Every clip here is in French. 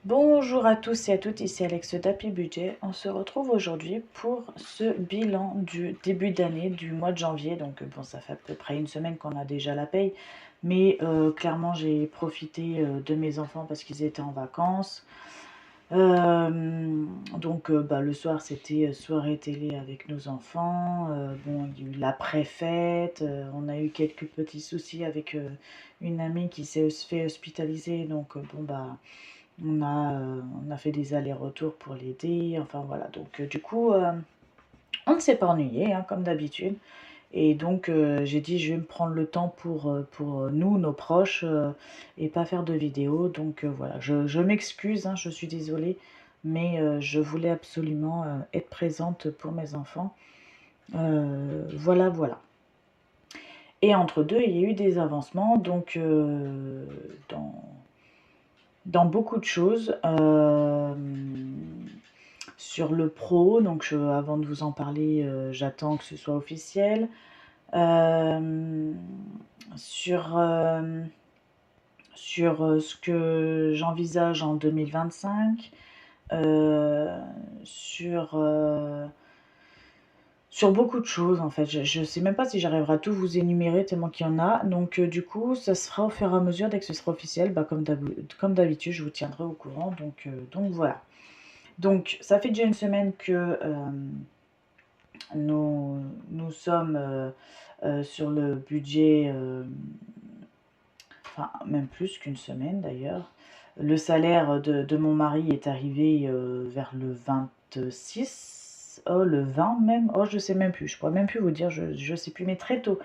Bonjour à tous et à toutes, ici Alex d'Happy Budget. On se retrouve aujourd'hui pour ce bilan du début d'année du mois de janvier. Donc bon, ça fait à peu près une semaine qu'on a déjà la paye. Mais clairement, j'ai profité de mes enfants parce qu'ils étaient en vacances. Le soir, c'était soirée télé avec nos enfants. Bon, il y a eu l'après-fête. On a eu quelques petits soucis avec une amie qui s'est fait hospitaliser. Donc on a fait des allers-retours pour l'aider, enfin voilà. Donc du coup, on ne s'est pas ennuyé, hein, comme d'habitude. Et donc j'ai dit, je vais me prendre le temps pour nous, nos proches, et pas faire de vidéos. Donc voilà, je m'excuse, hein, je suis désolée, mais je voulais absolument être présente pour mes enfants. Voilà, voilà. Et entre deux, il y a eu des avancements, donc dans beaucoup de choses. Sur le pro, donc avant de vous en parler, j'attends que ce soit officiel. Euh, sur ce que j'envisage en 2025, euh, sur, euh, sur beaucoup de choses en fait. Je ne sais même pas si j'arriverai à tout vous énumérer tellement qu'il y en a. Donc du coup, ça sera au fur et à mesure, dès que ce sera officiel, comme d'habitude, je vous tiendrai au courant. Donc voilà. Donc ça fait déjà une semaine que nous sommes sur le budget, enfin même plus qu'une semaine d'ailleurs. Le salaire de mon mari est arrivé vers le 26, oh le 20 même, oh je sais même plus, je pourrais même plus vous dire, je sais plus, mais très tôt.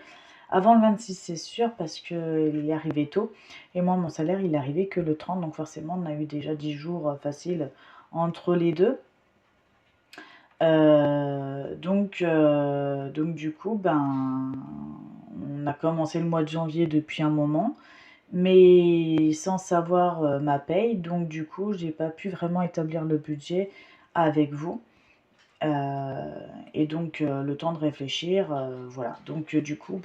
Avant le 26 c'est sûr parce qu'il est arrivé tôt. Et moi mon salaire il est arrivé que le 30, donc forcément on a eu déjà 10 jours faciles entre les deux. Donc du coup, on a commencé le mois de janvier depuis un moment, mais sans savoir ma paye. Donc du coup, j'ai pas pu vraiment établir le budget avec vous. Et donc le temps de réfléchir, voilà. Donc du coup,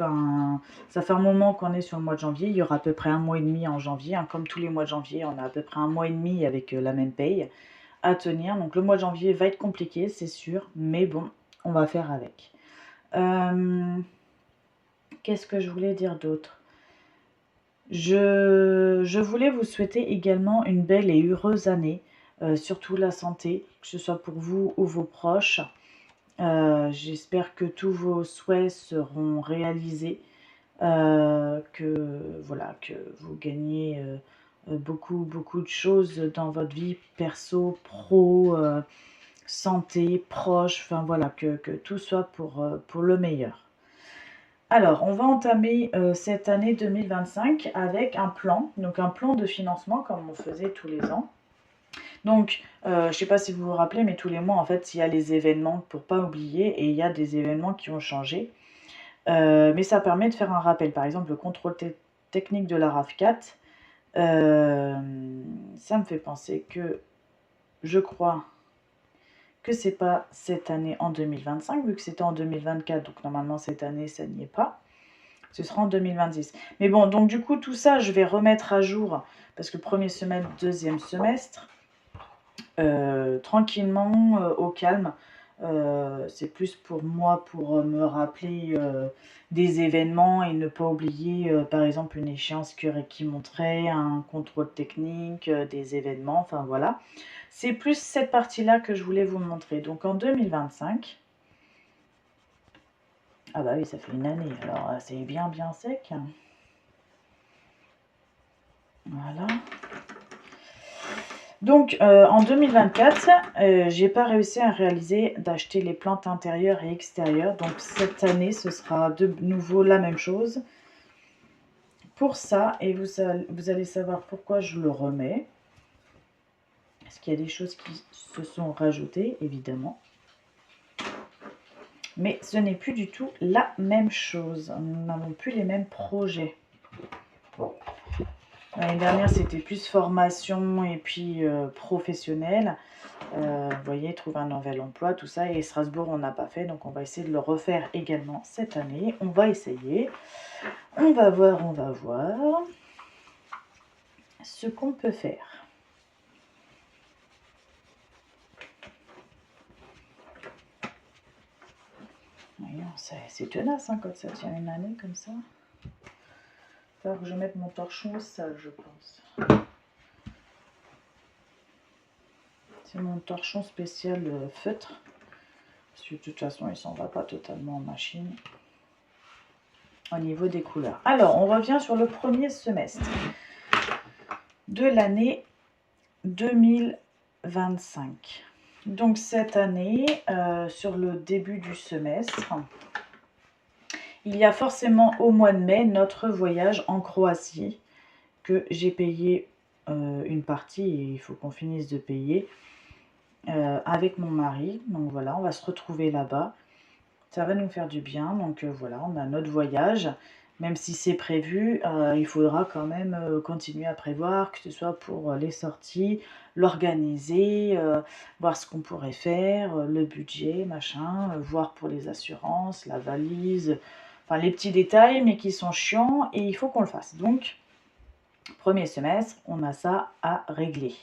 ça fait un moment qu'on est sur le mois de janvier. Il y aura à peu près un mois et demi en janvier, hein. Comme tous les mois de janvier, on a à peu près un mois et demi avec la même paye à tenir. Donc le mois de janvier va être compliqué, c'est sûr, mais bon, on va faire avec. Qu'est-ce que je voulais dire d'autre? Je voulais vous souhaiter également une belle et heureuse année, surtout la santé, que ce soit pour vous ou vos proches. J'espère que tous vos souhaits seront réalisés, que vous gagnez beaucoup de choses dans votre vie perso, pro, santé, proche, enfin voilà, que tout soit pour le meilleur. Alors, on va entamer cette année 2025 avec un plan, donc un plan de financement comme on faisait tous les ans. Donc, je ne sais pas si vous vous rappelez, mais tous les mois, en fait, il y a les événements pour pas oublier, et il y a des événements qui ont changé. Mais ça permet de faire un rappel. Par exemple, le contrôle technique de la RAV4, ça me fait penser que je crois que c'est pas cette année en 2025, vu que c'était en 2024, donc normalement cette année ça n'y est pas. Ce sera en 2026. Mais bon, donc du coup tout ça je vais remettre à jour, parce que premier semestre, deuxième semestre, tranquillement, au calme. C'est plus pour moi, pour me rappeler des événements et ne pas oublier, par exemple, une échéance qui montrait un contrôle technique, des événements, enfin voilà. C'est plus cette partie-là que je voulais vous montrer. Donc en 2025, ah bah oui, ça fait une année, alors c'est bien sec. Voilà. Donc en 2024, j'ai pas réussi à réaliser d'acheter les plantes intérieures et extérieures. Donc cette année, ce sera de nouveau la même chose. Pour ça, et vous allez savoir pourquoi je le remets. Parce qu'il y a des choses qui se sont rajoutées, évidemment. Mais ce n'est plus du tout la même chose. Nous n'avons plus les mêmes projets. L'année dernière, c'était plus formation et puis professionnel. Vous voyez, trouver un nouvel emploi, tout ça. Et Strasbourg, on n'a pas fait, donc on va essayer de le refaire également cette année. On va essayer. On va voir ce qu'on peut faire. c'est tenace hein, quand ça tient une année comme ça. Il va falloir que je mette mon torchon au sale, je pense. C'est mon torchon spécial feutre. Parce que de toute façon, il s'en va pas totalement en machine. Au niveau des couleurs. Alors, on revient sur le premier semestre de l'année 2025. Donc, cette année, sur le début du semestre, il y a forcément au mois de mai notre voyage en Croatie que j'ai payé une partie et il faut qu'on finisse de payer avec mon mari. Donc voilà, on va se retrouver là-bas. Ça va nous faire du bien. Donc voilà, on a notre voyage. Même si c'est prévu, il faudra quand même continuer à prévoir, que ce soit pour les sorties, l'organiser, voir ce qu'on pourrait faire, le budget, machin, voir pour les assurances, la valise, enfin les petits détails, mais qui sont chiants et il faut qu'on le fasse. Donc, premier semestre, on a ça à régler.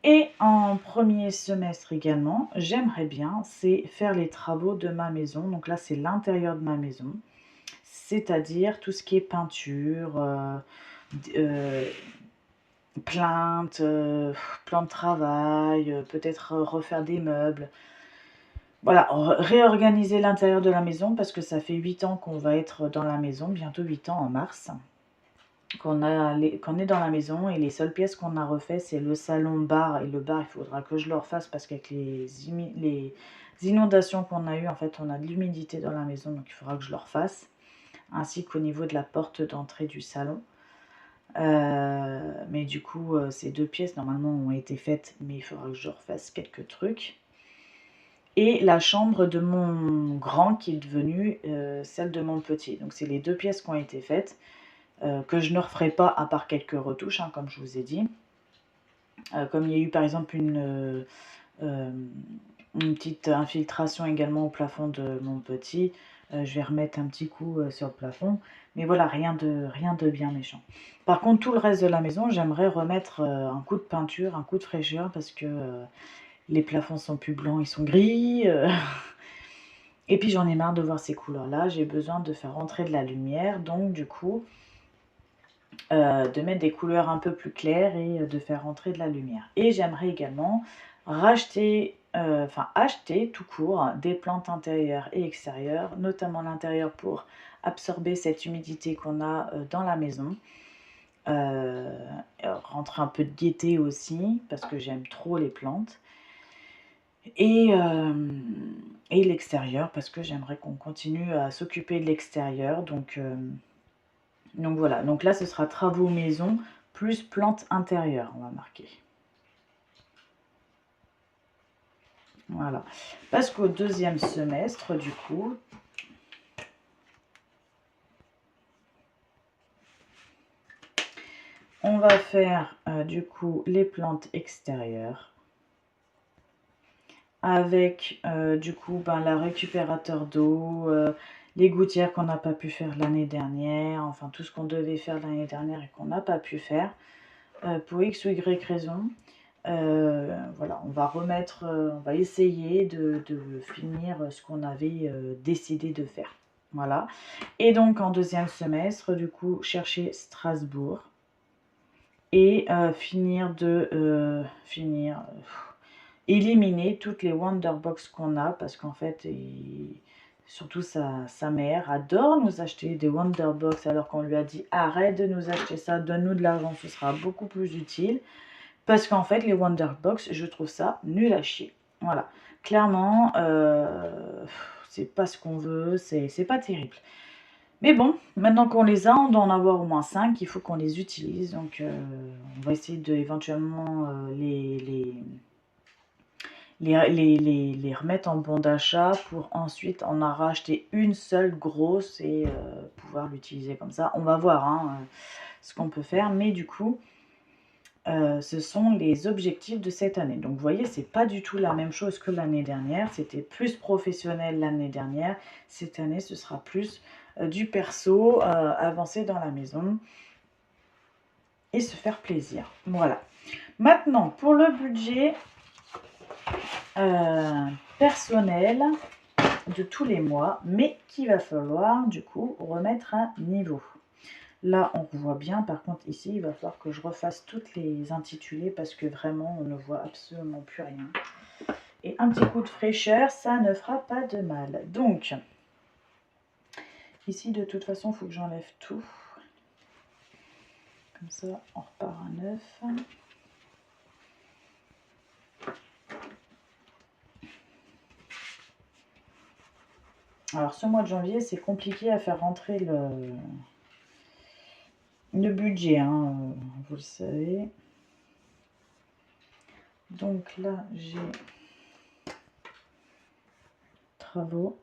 Et en premier semestre également, j'aimerais bien, c'est faire les travaux de ma maison. Donc là, c'est l'intérieur de ma maison, c'est-à-dire tout ce qui est peinture, plainte, plan de travail, peut-être refaire des meubles. Voilà, réorganiser l'intérieur de la maison parce que ça fait 8 ans qu'on va être dans la maison, bientôt 8 ans en mars. Qu'on est dans la maison et les seules pièces qu'on a refait c'est le salon bar et le bar il faudra que je le refasse parce qu'avec les inondations qu'on a eues en fait on a de l'humidité dans la maison donc il faudra que je le refasse ainsi qu'au niveau de la porte d'entrée du salon mais du coup ces deux pièces normalement ont été faites mais il faudra que je refasse quelques trucs et la chambre de mon grand qui est devenue celle de mon petit donc c'est les deux pièces qui ont été faites que je ne referai pas à part quelques retouches, hein, comme je vous ai dit. Comme il y a eu par exemple une petite infiltration également au plafond de mon petit, je vais remettre un petit coup sur le plafond. Mais voilà, rien de bien méchant. Par contre, tout le reste de la maison, j'aimerais remettre un coup de peinture, un coup de fraîcheur, parce que les plafonds sont plus blancs, ils sont gris. Et puis j'en ai marre de voir ces couleurs-là, j'ai besoin de faire rentrer de la lumière, donc du coup... de mettre des couleurs un peu plus claires et de faire rentrer de la lumière. Et j'aimerais également acheter tout court des plantes intérieures et extérieures, notamment l'intérieur pour absorber cette humidité qu'on a dans la maison. Rentrer un peu de gaieté aussi, parce que j'aime trop les plantes. Et l'extérieur, parce que j'aimerais qu'on continue à s'occuper de l'extérieur. Donc voilà, donc là ce sera travaux maison plus plantes intérieures, on va marquer. Voilà, parce qu'au deuxième semestre du coup, on va faire du coup les plantes extérieures avec du coup la récupérateur d'eau, les gouttières qu'on n'a pas pu faire l'année dernière, enfin tout ce qu'on devait faire l'année dernière et qu'on n'a pas pu faire pour X ou Y raison. Voilà, on va remettre, on va essayer de finir ce qu'on avait décidé de faire. Voilà. Et donc en deuxième semestre, du coup, chercher Strasbourg et éliminer toutes les Wonderbox qu'on a parce qu'en fait, surtout sa mère adore nous acheter des Wonderbox alors qu'on lui a dit arrête de nous acheter ça, donne-nous de l'argent, ce sera beaucoup plus utile. Parce qu'en fait, les Wonderbox, je trouve ça nul à chier. Voilà. Clairement, c'est pas ce qu'on veut, c'est pas terrible. Mais bon, maintenant qu'on les a, on doit en avoir au moins 5, il faut qu'on les utilise. Donc, on va essayer de éventuellement les remettre en bon d'achat pour ensuite en racheter une seule grosse et pouvoir l'utiliser comme ça. On va voir hein, ce qu'on peut faire, mais du coup... ce sont les objectifs de cette année. Donc vous voyez, c'est pas du tout la même chose que l'année dernière. C'était plus professionnel l'année dernière. Cette année, ce sera plus du perso, avancer dans la maison et se faire plaisir. Voilà. Maintenant, pour le budget personnel, de tous les mois, mais qu'il va falloir du coup remettre à niveau. Là, on voit bien, par contre ici, il va falloir que je refasse toutes les intitulés parce que vraiment, on ne voit absolument plus rien. Et un petit coup de fraîcheur, ça ne fera pas de mal. Donc, ici, de toute façon, il faut que j'enlève tout. Comme ça, on repart à neuf. Alors, ce mois de janvier, c'est compliqué à faire rentrer le budget, hein, vous le savez. Donc là, j'ai travaux.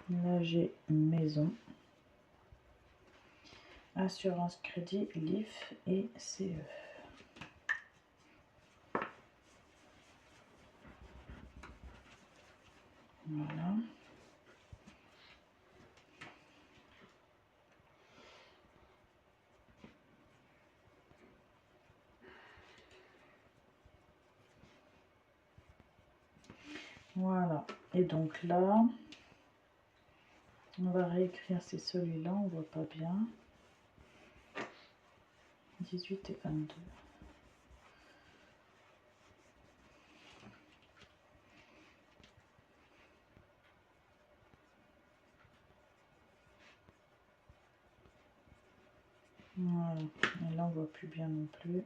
Là, j'ai maison. Assurance crédit, LIF et CE. Voilà. Voilà. Et donc là, on va réécrire, c'est celui-là, on voit pas bien. 18 et 22. Voilà. Et là, on voit plus bien non plus.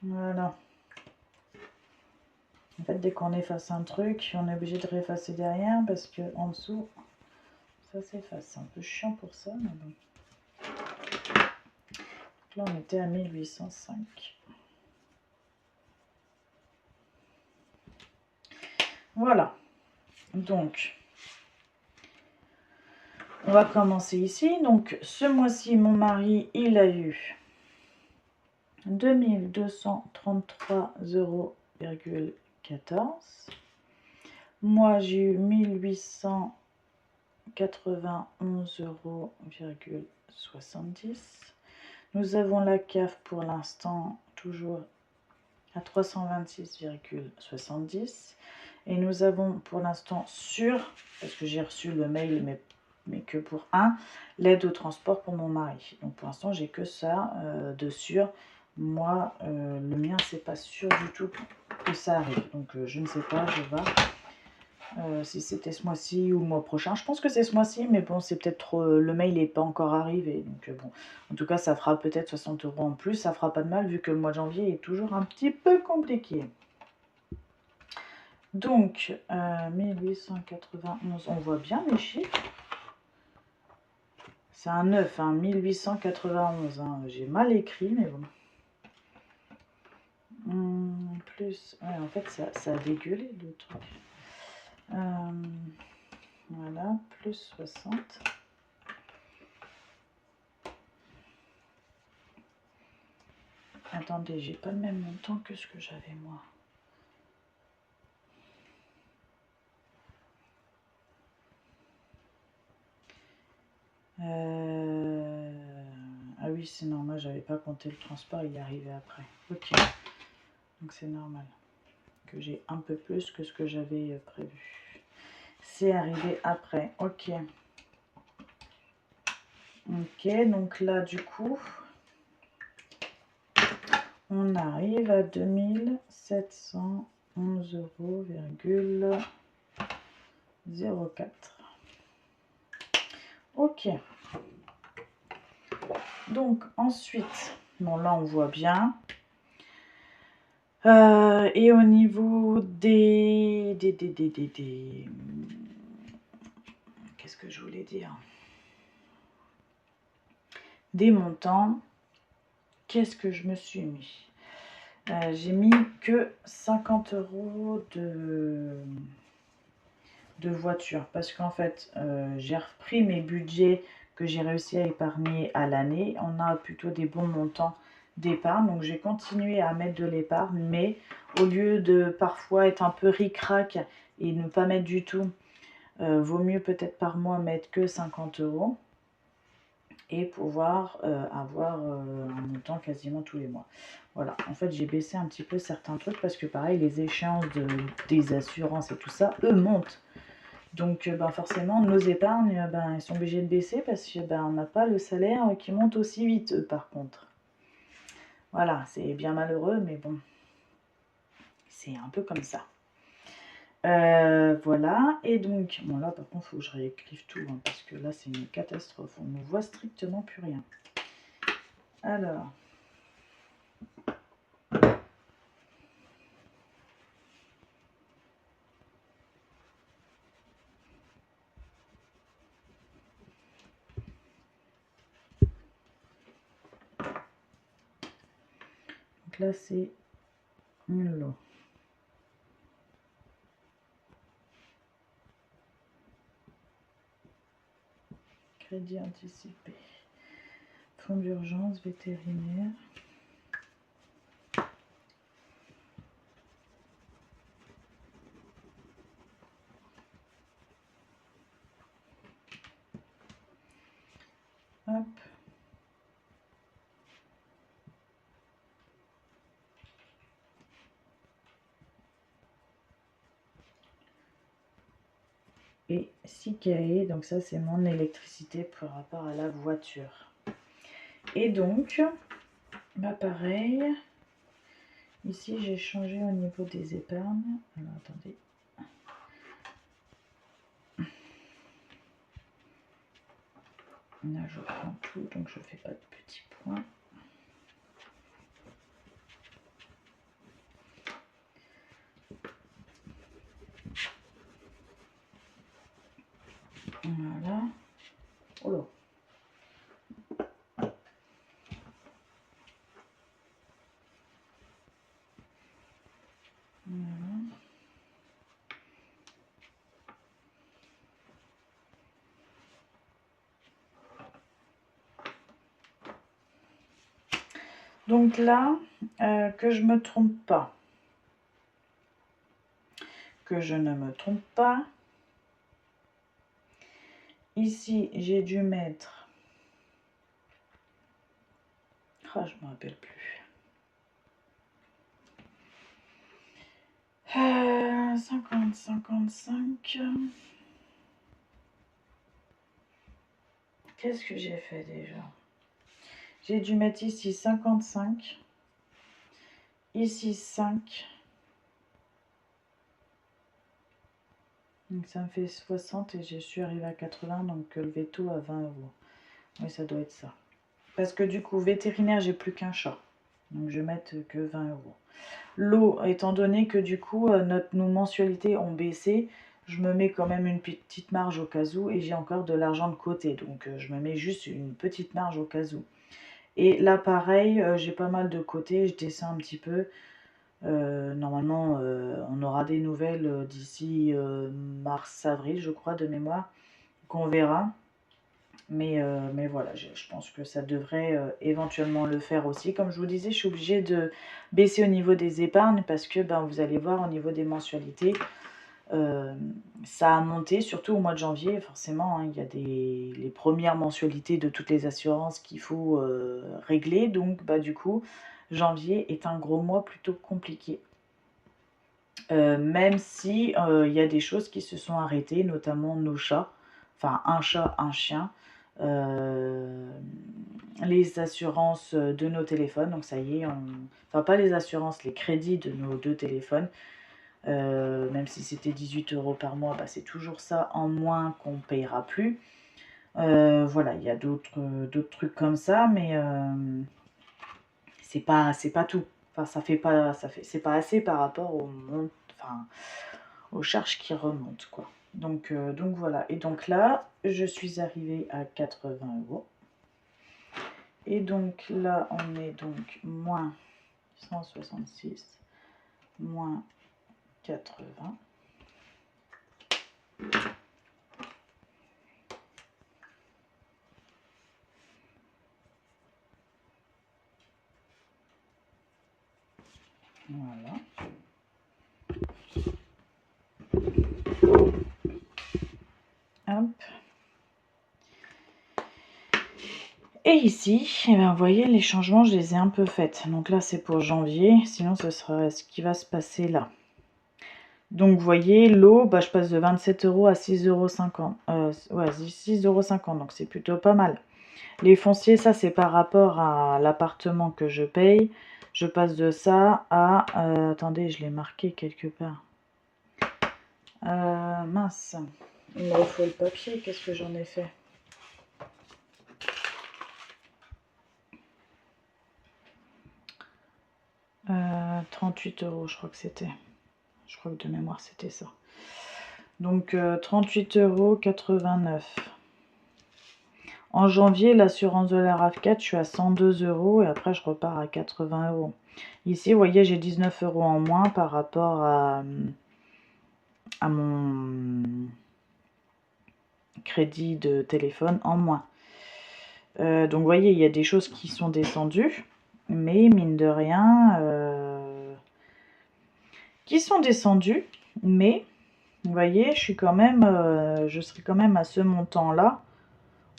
Voilà. En fait, dès qu'on efface un truc, on est obligé de réeffacer derrière parce que en dessous, ça s'efface. C'est un peu chiant pour ça, mais bon. Donc là, on était à 1805. Voilà. Donc, on va commencer ici. Donc, ce mois-ci, mon mari, il a eu 2233,14 €. Moi, j'ai eu 1891,70 €. Nous avons la CAF pour l'instant toujours à 326,70 €. Et nous avons pour l'instant sur, parce que j'ai reçu le mail, mais que pour l'aide au transport pour mon mari. Donc pour l'instant, j'ai que ça de sûr. Moi, le mien, c'est pas sûr du tout que ça arrive. Donc je ne sais pas, je vais si c'était ce mois-ci ou le mois prochain. Je pense que c'est ce mois-ci, mais bon, c'est peut-être trop. Le mail n'est pas encore arrivé. Donc bon, en tout cas, ça fera peut-être 60 € en plus. Ça fera pas de mal vu que le mois de janvier est toujours un petit peu compliqué. Donc, 1891, on voit bien les chiffres. C'est un 9, hein, 1891. Hein. J'ai mal écrit, mais bon. Plus, ouais, en fait, ça a dégueulé le truc. Voilà, plus 60. Attendez, j'ai pas le même montant que ce que j'avais moi. Ah oui, c'est normal, j'avais pas compté le transport, il est arrivé après. Ok, donc c'est normal que j'ai un peu plus que ce que j'avais prévu. C'est arrivé après, ok. Ok, donc là du coup, on arrive à 2711,04 €. Ok. Donc ensuite, bon là on voit bien. Et au niveau des qu'est-ce que je voulais dire? Des montants, qu'est-ce que je me suis mis? J'ai mis que 50 € de voiture parce qu'en fait, j'ai repris mes budgets que j'ai réussi à épargner à l'année. On a plutôt des bons montants d'épargne, donc j'ai continué à mettre de l'épargne, mais au lieu de parfois être un peu ric-rac et ne pas mettre du tout, vaut mieux peut-être par mois mettre que 50 €. et pouvoir avoir un montant quasiment tous les mois. Voilà, en fait j'ai baissé un petit peu certains trucs parce que pareil, les échéances des assurances et tout ça, eux montent. Donc ben, forcément, nos épargnes, ben, ils sont obligés de baisser parce que ben, on n'a pas le salaire qui monte aussi vite, eux, par contre. Voilà, c'est bien malheureux, mais bon, c'est un peu comme ça. Voilà, et donc, bon là par contre, il faut que je réécrive tout, hein, parce que là c'est une catastrophe, on ne voit strictement plus rien. Alors, donc là c'est une lot. Crédit anticipé, fonds d'urgence vétérinaire. Hop. Et 6 cahiers, donc ça c'est mon électricité par rapport à la voiture. Et donc, bah pareil, ici j'ai changé au niveau des épargnes. Alors attendez. Là je prends tout, donc je fais pas de petits points. Voilà. Oh là. Voilà. Donc là, que je me trompe pas, que je ne me trompe pas, ici j'ai dû mettre, ah je me rappelle plus, 50, 55, qu'est-ce que j'ai fait déjà? J'ai dû mettre ici 55, ici 5, donc ça me fait 60 et je suis arrivée à 80, donc le veto à 20 euros. Oui, ça doit être ça. Parce que du coup, vétérinaire, j'ai plus qu'un chat, donc je vais mettre que 20 euros. L'eau, étant donné que du coup, nos mensualités ont baissé, je me mets quand même une petite marge au cas où et j'ai encore de l'argent de côté, donc je me mets juste une petite marge au cas où. Et là pareil, j'ai pas mal de côté, je descends un petit peu. Normalement on aura des nouvelles d'ici mars-avril je crois de mémoire, qu'on verra. Mais voilà, je pense que ça devrait éventuellement le faire aussi. Comme je vous disais, je suis obligée de baisser au niveau des épargnes parce que ben, vous allez voir au niveau des mensualités, ça a monté, surtout au mois de janvier, forcément, hein, il y a les premières mensualités de toutes les assurances qu'il faut régler. Donc bah, du coup, janvier est un gros mois plutôt compliqué. Même si il y a des choses qui se sont arrêtées, notamment nos chats, enfin un chat, un chien, les assurances de nos téléphones, donc ça y est, enfin pas les assurances, les crédits de nos deux téléphones, même si c'était 18 euros par mois, bah, c'est toujours ça en moins qu'on ne payera plus. Voilà, il y a d'autres trucs comme ça, mais c'est pas tout. Enfin, c'est pas assez par rapport aux charges qui remontent, quoi. Donc voilà. Et donc là, je suis arrivée à 80 euros. Et donc là, on est donc moins 166, moins 80. Voilà. Hop. Et ici, eh ben, vous voyez, les changements, je les ai un peu faits. Donc là, c'est pour janvier, sinon ce sera ce qui va se passer là. Donc vous voyez, l'eau, bah, je passe de 27 € à 6,50 €. Ouais, 6,50 €, donc c'est plutôt pas mal. Les fonciers, ça c'est par rapport à l'appartement que je paye. Je passe de ça à... attendez, je l'ai marqué quelque part. Mince, il me faut le papier, qu'est-ce que j'en ai fait? Euh, 38 €, je crois que c'était. Je crois que de mémoire c'était ça. Donc 38,89 €. En janvier, l'assurance de la RAV4, je suis à 102 € et après je repars à 80 €. Ici, vous voyez, j'ai 19 € en moins par rapport à mon crédit de téléphone en moins. Donc vous voyez, il y a des choses qui sont descendues, mais mine de rien, qui sont descendues, mais vous voyez, je suis quand même, je serai quand même à ce montant-là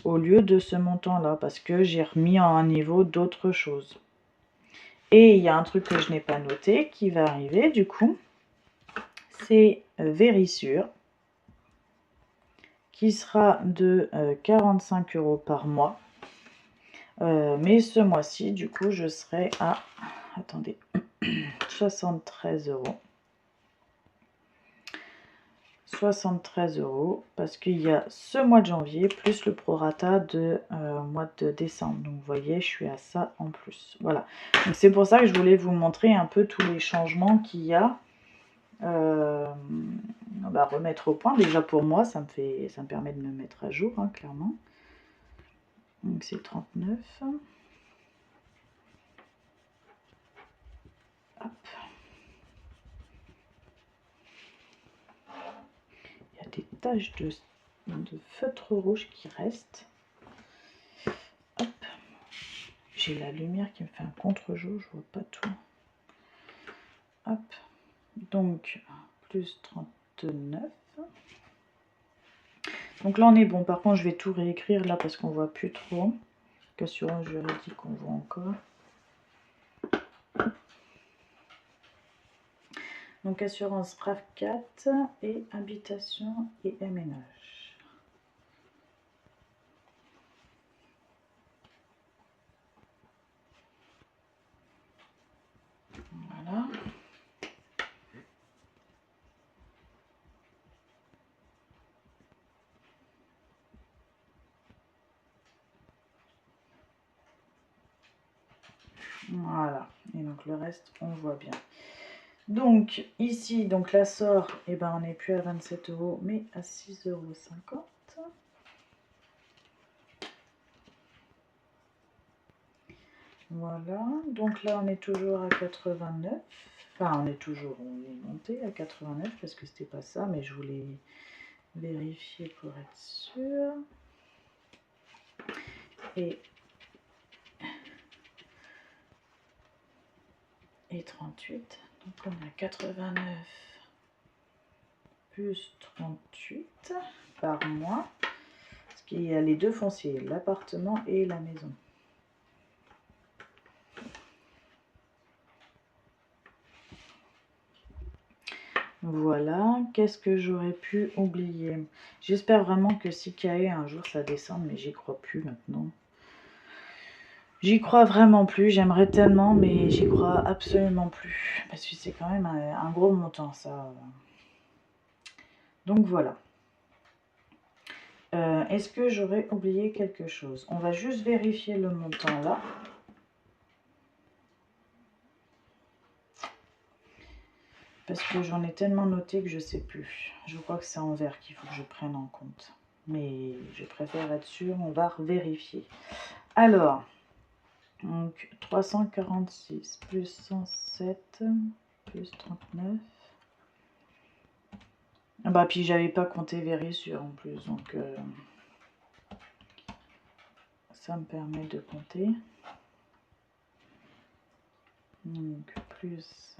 au lieu de ce montant-là parce que j'ai remis en un niveau d'autres choses. Et il y a un truc que je n'ai pas noté qui va arriver du coup, c'est Verisure qui sera de 45 € par mois. Mais ce mois-ci, du coup, je serai à, attendez, 73 €. 73 € parce qu'il y a ce mois de janvier plus le prorata de mois de décembre. Donc vous voyez, je suis à ça en plus. Voilà. Donc c'est pour ça que je voulais vous montrer un peu tous les changements qu'il y a. Bah, remettre au point. Déjà pour moi, ça me permet de me mettre à jour, hein, clairement. Donc c'est 39. Hop. Il y a des taches de feutre rouge qui restent. Hop. J'ai la lumière qui me fait un contre-jour, je vois pas tout. Hop. Donc, plus 39. Donc là, on est bon. Par contre, je vais tout réécrire là parce qu'on voit plus trop. Assurance juridique, on voit encore. Donc, assurance RAV4 et habitation et ménage. Voilà. Voilà. Et donc, le reste, on voit bien. Donc, ici, donc la SOR, eh ben, on n'est plus à 27 € mais à 6,50 €. Voilà, donc là on est toujours à 89. Enfin, on est monté à 89 parce que c'était pas ça, mais je voulais vérifier pour être sûr. Et 38, donc on a 89 plus 38 par mois, parce qu'il y a les deux fonciers, l'appartement et la maison. Voilà, qu'est-ce que j'aurais pu oublier? J'espère vraiment que si KE un jour ça descende, mais j'y crois plus maintenant. J'y crois vraiment plus, j'aimerais tellement, mais j'y crois absolument plus. Parce que c'est quand même un gros montant, ça. Donc voilà. Est-ce que j'aurais oublié quelque chose? On va juste vérifier le montant là. Parce que j'en ai tellement noté que je sais plus. Je crois que c'est en vert qu'il faut que je prenne en compte. Mais je préfère être sûre, on va vérifier. Alors, donc 346 plus 107 plus 39. Ah bah puis j'avais pas compté Verisure en plus, donc ça me permet de compter. Donc plus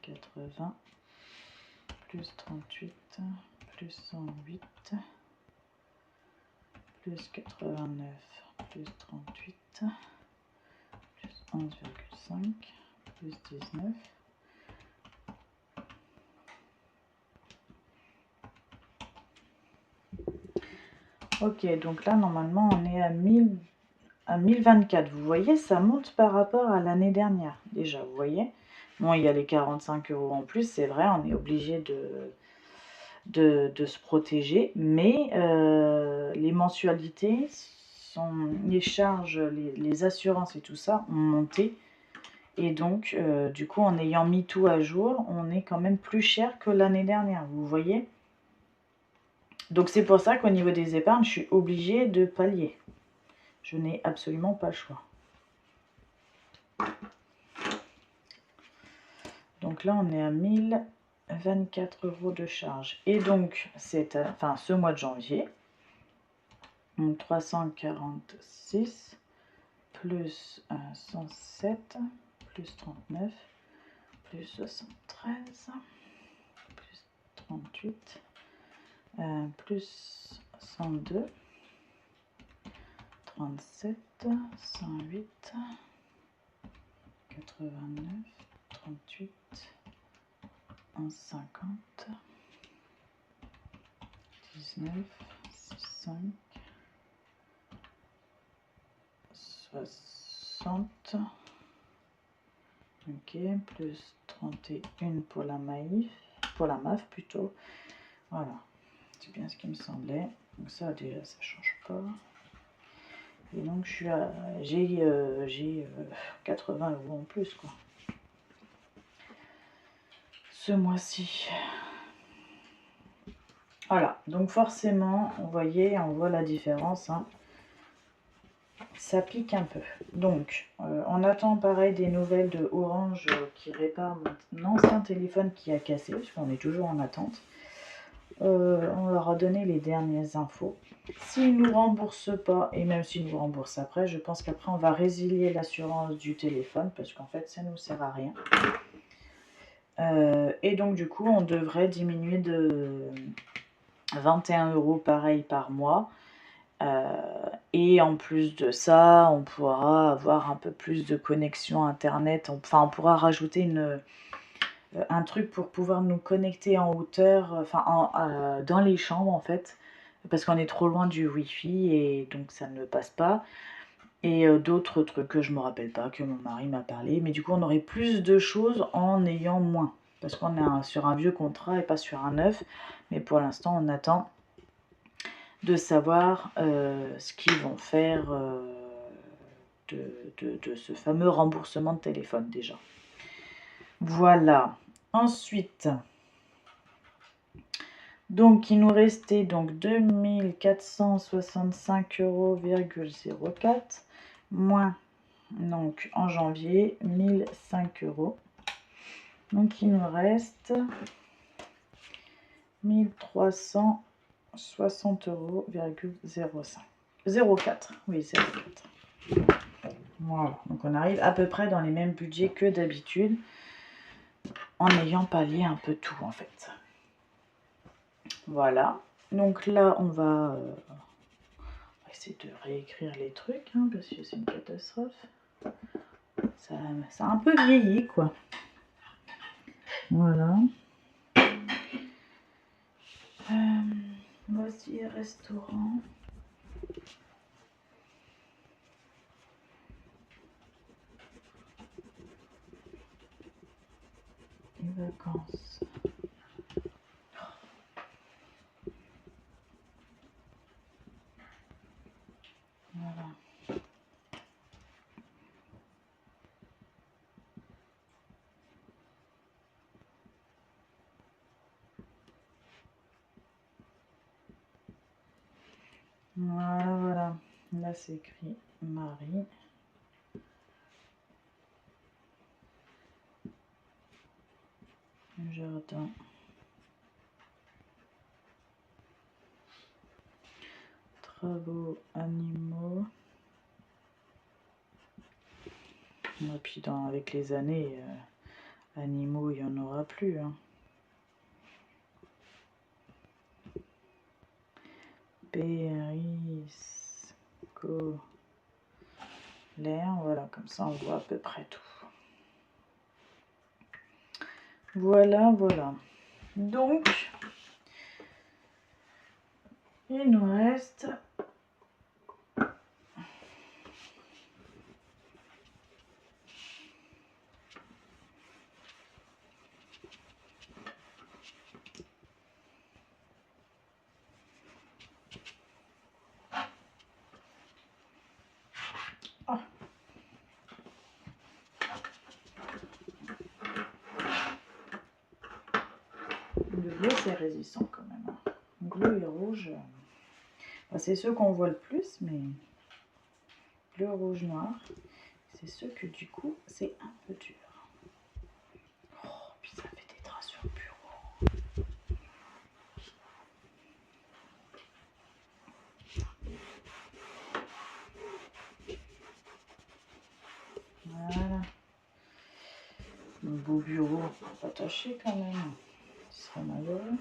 80 plus 38 plus 108 plus 89 plus 38, plus 11,5, plus 19. Ok, donc là, normalement, on est à 1024. Vous voyez, ça monte par rapport à l'année dernière, déjà, vous voyez. Bon, il y a les 45 € en plus, c'est vrai, on est obligé de se protéger, mais les mensualités, les charges, les assurances et tout ça ont monté. Et donc, du coup, en ayant mis tout à jour, on est quand même plus cher que l'année dernière, vous voyez. Donc c'est pour ça qu'au niveau des épargnes, je suis obligée de pallier. Je n'ai absolument pas le choix. Donc là, on est à 1024 € de charge. Et donc, c'est ce mois de janvier, donc 346 plus 107 plus 39 plus 73 plus 38 plus 102 37 108 89 38 150 19 65 60. Ok, plus 31 pour la MAF plutôt. Voilà, c'est bien ce qui me semblait. Donc ça déjà ça change pas. Et donc j'ai 80 € en plus quoi. Ce mois-ci. Voilà, donc forcément, vous voyez, on voit la différence. Hein. Ça pique un peu. Donc, on attend pareil des nouvelles de Orange qui répare mon ancien téléphone qui a cassé, parce qu'on est toujours en attente. On leur a donné les dernières infos. S'ils ne nous remboursent pas, et même s'ils nous remboursent après, je pense qu'après on va résilier l'assurance du téléphone, parce qu'en fait ça ne nous sert à rien. Et donc du coup, on devrait diminuer de 21 € pareil par mois. Et en plus de ça, on pourra avoir un peu plus de connexion internet. Enfin, on pourra rajouter un truc pour pouvoir nous connecter en hauteur, dans les chambres en fait, parce qu'on est trop loin du wifi et donc ça ne passe pas. Et d'autres trucs que je me rappelle pas, que mon mari m'a parlé. Mais du coup, on aurait plus de choses en ayant moins, parce qu'on est sur un vieux contrat et pas sur un neuf. Mais pour l'instant, on attend de savoir ce qu'ils vont faire de ce fameux remboursement de téléphone déjà. Voilà. Ensuite, donc il nous restait donc 2465,04 € moins donc en janvier 1005 €. Donc il nous reste 1360,05 €. 04, oui, 04. Voilà, donc on arrive à peu près dans les mêmes budgets que d'habitude, en ayant pallié un peu tout en fait. Voilà, donc là on va essayer de réécrire les trucs, hein, parce que c'est une catastrophe. Ça a un peu vieilli quoi. Voilà. Voici restaurant. Les vacances. Voilà. Voilà, voilà. Là, c'est écrit Marie. Jardin. Travaux animaux. Et puis avec les années, animaux, il n'y en aura plus. Hein. Périsco. Comme ça, on voit à peu près tout. Voilà, voilà. Donc, il nous reste... Oh. Le bleu, c'est résistant quand même. Bleu et rouge, c'est ceux qu'on voit le plus, mais bleu, rouge, noir, c'est ceux que du coup, c'est un peu dur. Oh, puis ça fait des traces sur le bureau. Voilà. Un beau bureau, pas taché quand même. Ce serait malheureux.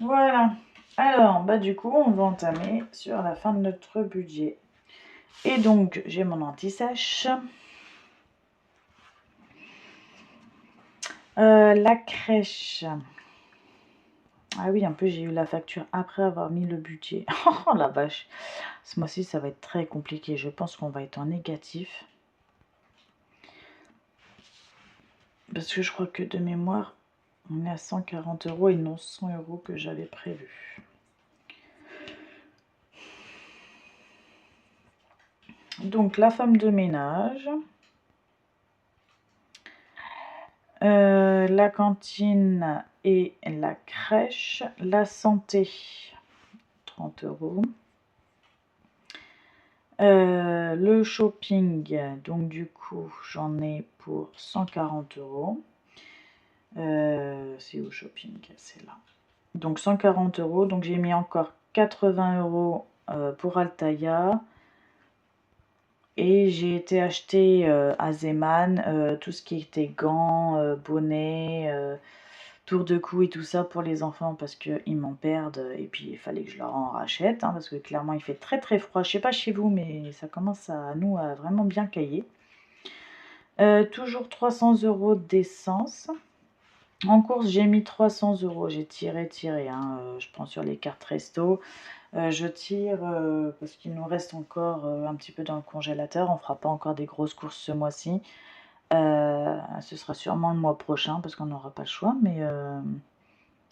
Voilà. Alors, bah du coup, on va entamer sur la fin de notre budget. Et donc, j'ai mon anti-sèche. La crèche. Ah oui, en plus, j'ai eu la facture après avoir mis le budget. Oh la vache. Ce mois-ci, ça va être très compliqué. Je pense qu'on va être en négatif. Parce que je crois que de mémoire, on est à 140 € et non 100 € que j'avais prévu. Donc, la femme de ménage. La cantine et la crèche. La santé, 30 €. Le shopping, donc du coup, j'en ai pour 140 €. C'est où shopping? C'est là. Donc 140 €. Donc j'ai mis encore 80 € pour Altaïa. Et j'ai été acheter à Zeman tout ce qui était gants, bonnets, tour de cou et tout ça pour les enfants parce qu'ils m'en perdent. Et puis il fallait que je leur en rachète parce que clairement il fait très très froid. Je sais pas chez vous, mais ça commence à nous à vraiment bien cailler. Toujours 300 € d'essence. En course, j'ai mis 300 €. J'ai tiré. Je prends sur les cartes resto. Je tire parce qu'il nous reste encore un petit peu dans le congélateur. On ne fera pas encore des grosses courses ce mois-ci. Ce sera sûrement le mois prochain parce qu'on n'aura pas le choix. Mais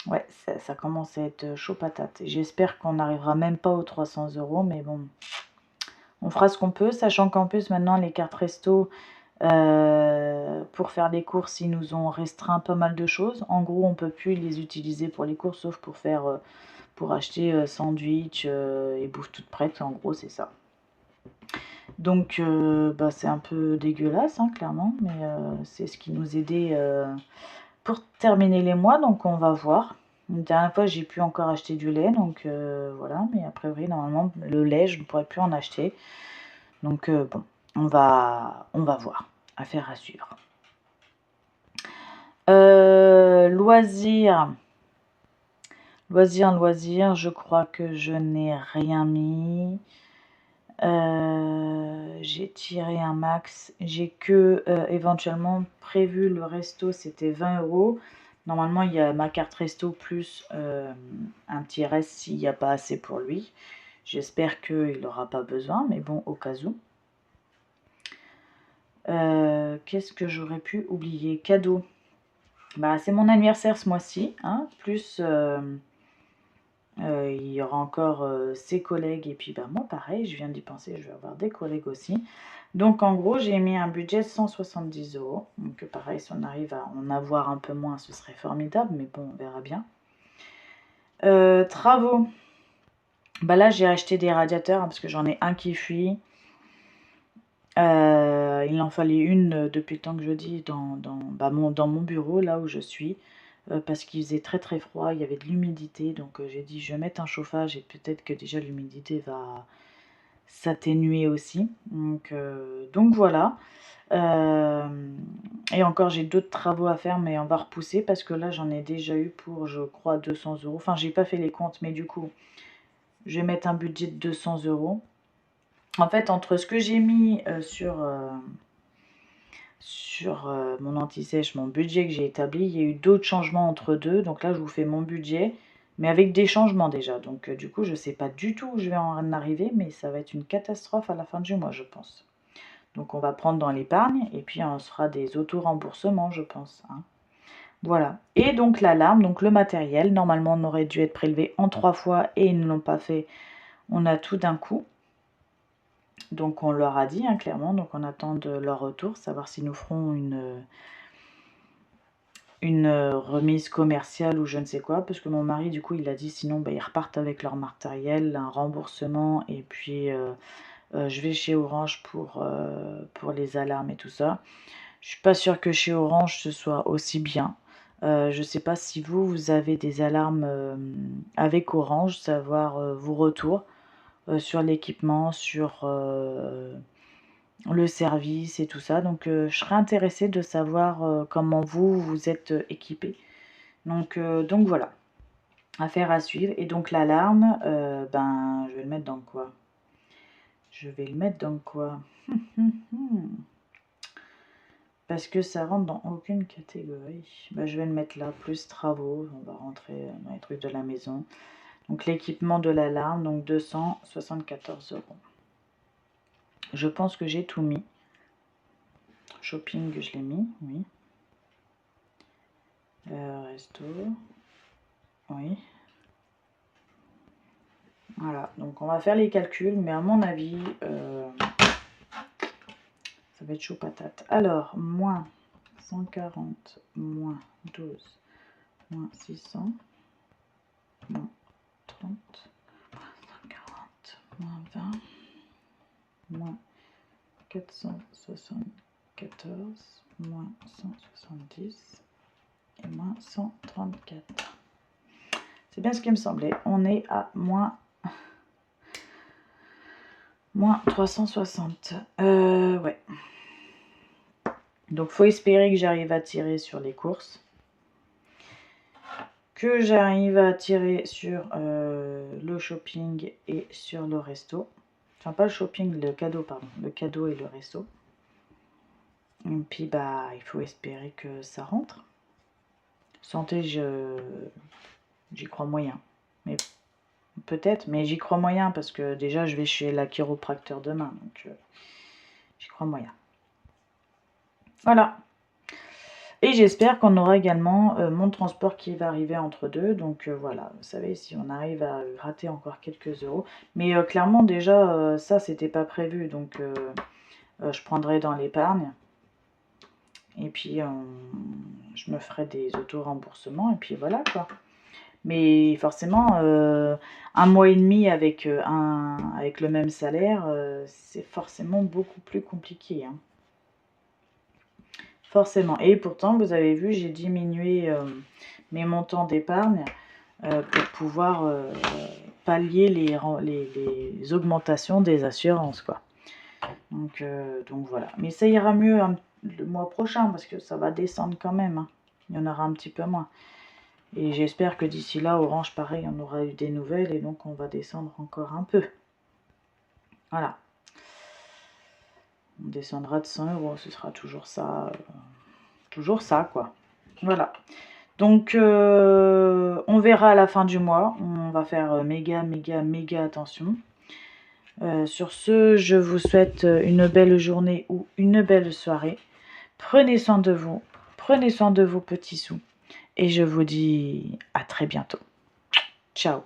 ouais, ça commence à être chaud patate. J'espère qu'on n'arrivera même pas aux 300 €. Mais bon, on fera ce qu'on peut. Sachant qu'en plus, maintenant, les cartes resto, pour faire les courses, ils nous ont restreint pas mal de choses. En gros, on ne peut plus les utiliser pour les courses, sauf pour faire... pour acheter sandwich et bouffe toute prête, en gros c'est ça. Donc bah, c'est un peu dégueulasse clairement, mais c'est ce qui nous aidait pour terminer les mois, donc on va voir. Une dernière fois j'ai pu encore acheter du lait, donc voilà, mais a priori normalement le lait je ne pourrais plus en acheter. Donc bon, on va voir, affaire à suivre. Loisirs. Loisirs, je crois que je n'ai rien mis. J'ai tiré un max. J'ai que éventuellement prévu le resto, c'était 20 €. Normalement, il y a ma carte resto plus un petit reste s'il n'y a pas assez pour lui. J'espère qu'il n'aura pas besoin, mais bon, au cas où. Qu'est-ce que j'aurais pu oublier? Cadeau. Bah, c'est mon anniversaire ce mois-ci, plus il y aura encore ses collègues et puis bah, moi pareil, je viens d'y penser, je vais avoir des collègues aussi. Donc en gros, j'ai mis un budget de 170 €. Donc pareil, si on arrive à en avoir un peu moins, ce serait formidable, mais bon, on verra bien. Travaux. Bah là, j'ai acheté des radiateurs parce que j'en ai un qui fuit. Il en fallait une depuis le temps que je dis dans mon bureau, là où je suis, parce qu'il faisait très très froid, il y avait de l'humidité, donc j'ai dit je vais mettre un chauffage et peut-être que déjà l'humidité va s'atténuer aussi. Donc voilà. Et encore j'ai d'autres travaux à faire, mais on va repousser parce que là j'en ai déjà eu pour je crois 200 €. Enfin j'ai pas fait les comptes, mais du coup je vais mettre un budget de 200 €. En fait, entre ce que j'ai mis sur mon anti-sèche, mon budget que j'ai établi, il y a eu d'autres changements entre deux. Donc là, je vous fais mon budget, mais avec des changements déjà. Donc du coup, je ne sais pas du tout où je vais en arriver, mais ça va être une catastrophe à la fin du mois, je pense. Donc on va prendre dans l'épargne, et puis on se fera des auto-remboursements, je pense, hein. Voilà. Et donc l'alarme, donc le matériel, normalement on aurait dû être prélevé en 3 fois, et ils ne l'ont pas fait. On a tout d'un coup. Donc on leur a dit, hein, clairement, donc on attend de leur retour, savoir s'ils nous feront une remise commerciale ou je ne sais quoi, parce que mon mari, du coup, il a dit sinon, bah, ils repartent avec leur matériel, un remboursement, et puis je vais chez Orange pour les alarmes et tout ça. Je suis pas sûre que chez Orange ce soit aussi bien. Je sais pas si vous avez des alarmes avec Orange, savoir vos retours sur l'équipement, sur le service et tout ça. Donc je serais intéressée de savoir comment vous êtes équipés. Donc voilà, affaire à suivre. Et donc l'alarme, ben je vais le mettre dans quoi? Je vais le mettre dans quoi? Parce que ça rentre dans aucune catégorie. Ben, je vais le mettre là, plus travaux. On va rentrer dans les trucs de la maison. Donc l'équipement de l'alarme, donc 274 €. Je pense que j'ai tout mis. Shopping, je l'ai mis, oui. Resto, oui. Voilà, donc on va faire les calculs, mais à mon avis, ça va être chaud patate. Alors, moins 140, moins 12, moins 600, moins 30, moins 140, moins 20, moins 474, moins 170 et moins 134. C'est bien ce qui me semblait. On est à moins 360. Ouais. Donc, faut espérer que j'arrive à tirer sur les courses. Que j'arrive à tirer sur le shopping et sur le resto. Enfin, pas le shopping, le cadeau, pardon. Le cadeau et le resto. Et puis, bah, il faut espérer que ça rentre. Santé, j'y crois moyen. Mais peut-être, mais j'y crois moyen parce que déjà, je vais chez la chiropracteur demain. Donc, j'y crois moyen. Voilà. Et j'espère qu'on aura également mon transport qui va arriver entre deux. Donc voilà, vous savez, si on arrive à gratter encore quelques euros. Mais clairement, déjà, ça, c'était pas prévu. Donc je prendrai dans l'épargne. Et puis, je me ferai des auto-remboursements. Et puis voilà, quoi. Mais forcément, un mois et demi avec le même salaire, c'est forcément beaucoup plus compliqué, hein. Forcément. Et pourtant, vous avez vu, j'ai diminué mes montants d'épargne pour pouvoir pallier les augmentations des assurances, quoi. Donc voilà. Mais ça ira mieux le mois prochain parce que ça va descendre quand même, hein. Il y en aura un petit peu moins. Et j'espère que d'ici là, Orange, pareil, on aura eu des nouvelles et donc on va descendre encore un peu. Voilà. On descendra de 100 €, ce sera toujours ça. Toujours ça, quoi. Voilà. Donc, on verra à la fin du mois. On va faire méga attention. Sur ce, je vous souhaite une belle journée ou une belle soirée. Prenez soin de vous. Prenez soin de vos petits sous. Et je vous dis à très bientôt. Ciao.